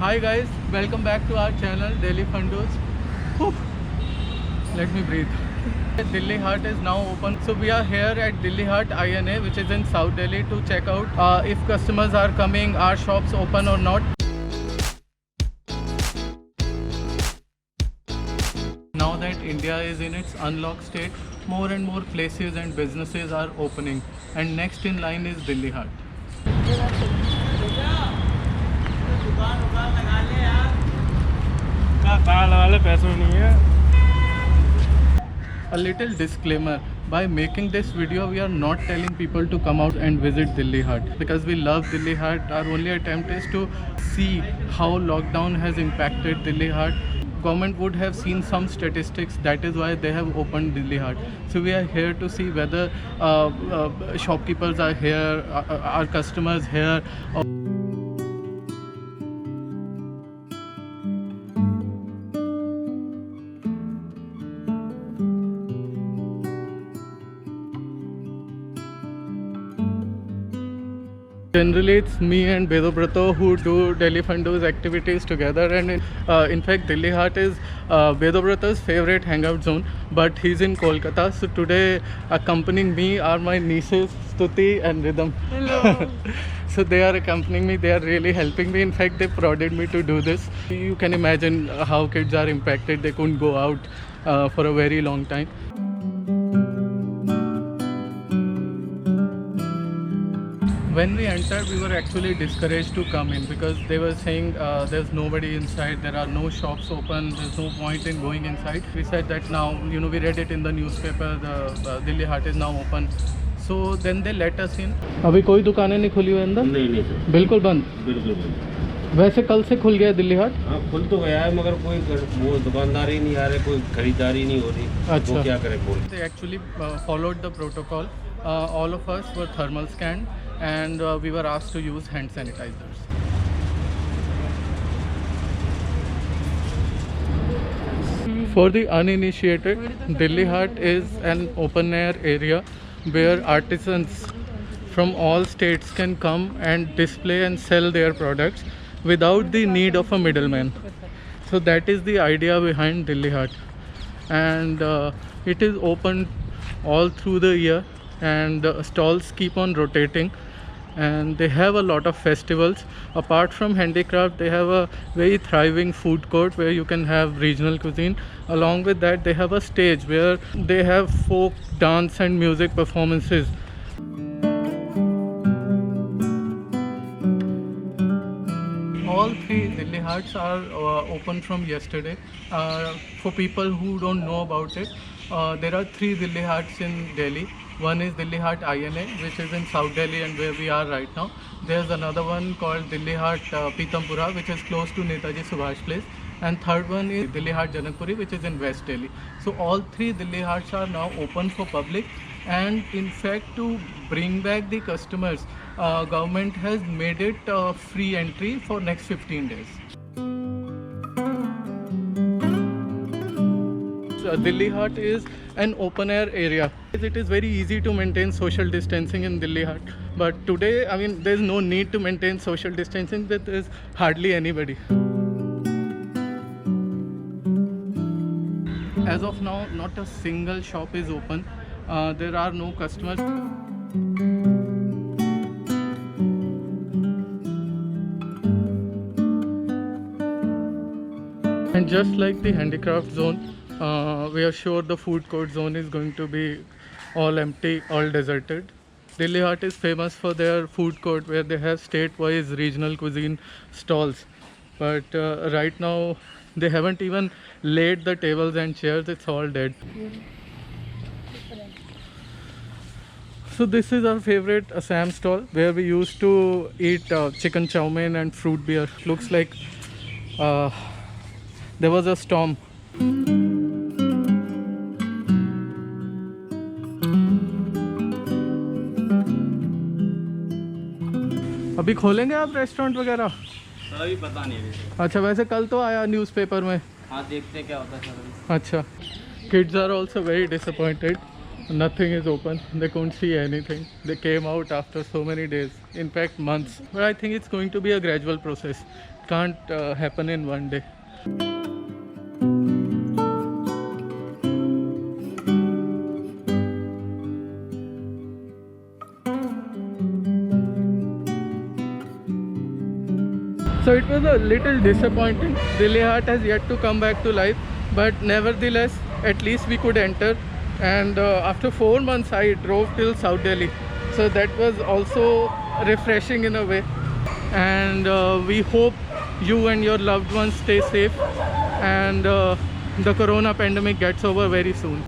Hi guys, welcome back to our channel Delhi Fundos. Whew. Let me breathe. Delhi Hut is now open. So we are here at Delhi Hut INA, which is in South Delhi, to check out if customers are coming, are shops open or not. Now that India is in its unlock state, more and more places and businesses are opening, and next in line is Delhi Hut. A little disclaimer, by making this video we are not telling people to come out and visit Delhi Hut because we love Delhi Hut. Our only attempt is to see how lockdown has impacted Delhi Hut. Government would have seen some statistics, that is why they have opened Delhi Hut. So we are here to see whether shopkeepers are here, our customers here. Generally, it's me and Vedobrato who do Delhi Fundos activities together, and in fact, Delhi Hut is Vedobrato's favorite hangout zone. But he's in Kolkata, so today accompanying me are my nieces Stuti and Rhythm. Hello. So they are accompanying me. They are really helping me. In fact, they prodded me to do this. You can imagine how kids are impacted. They couldn't go out for a very long time. When we entered, we were actually discouraged to come in because they were saying there's nobody inside, there are no shops open, there's no point in going inside. We said that now, we read it in the newspaper, the Delhi Hut is now open. So then they let us in. अभी कोई दुकानें नहीं खुली हुई अंदर? नहीं sir, बिल्कुल बंद. बिल्कुल बंद। वैसे कल से खुल गया दिल्ली हाट? हाँ, खुल तो गया है मगर कोई वो दुकानदार ही नहीं आ रहे, कोई खरीदारी नहीं हो रही। अच्छा। वो क्या करे बोल। They actually followed the protocol. All of us were thermal scanned and we were asked to use hand sanitizers. For the uninitiated, Delhi Hut is an open air area where artisans from all states can come and display and sell their products without the need of a middleman. So that is the idea behind Delhi Hut, and it is open all through the year, and the stalls keep on rotating, and they have a lot of festivals. Apart from handicraft, they have a very thriving food court where you can have regional cuisine. Along with that, they have a stage where they have folk dance and music performances. All three Delhi Huts are open from yesterday. For people who don't know about it, there are three Delhi Huts in Delhi. One is Delhi Hut INA, which is in South Delhi and where we are right now. There's another one called Delhi Hut Pitampura, which is close to Netaji Subhash Place. And third one is Delhi Hut Janakpuri, which is in West Delhi. So all three Delhi Huts are now open for public. And in fact, to bring back the customers, government has made it free entry for next 15 days. Delhi Hut is an open air area. It is very easy to maintain social distancing in Delhi Hut, but today, there's no need to maintain social distancing. There is hardly anybody. As of now, not a single shop is open. There are no customers. And just like the handicraft zone, we are sure the food court zone is going to be all empty, all deserted. Delhi Hut is famous for their food court where they have state-wise regional cuisine stalls. But right now, they haven't even laid the tables and chairs, it's all dead. So this is our favorite Assam stall where we used to eat chicken chow mein and fruit beer. Looks like there was a storm. अभी खोलेंगे आप restaurant वगैरह? अभी पता नहीं है। अच्छा, वैसे कल तो आया न्यूज़पेपर में। हाँ, देखते क्या होता है सर। अच्छा, kids are also very disappointed. Nothing is open. They couldn't see anything. They came out after so many days, in fact months. But I think it's going to be a gradual process. can't happen in one day. So it was a little disappointing. Delhi Heart has yet to come back to life, but nevertheless, at least we could enter. And after 4 months, I drove till South Delhi, so that was also refreshing in a way. And we hope you and your loved ones stay safe, and the corona pandemic gets over very soon.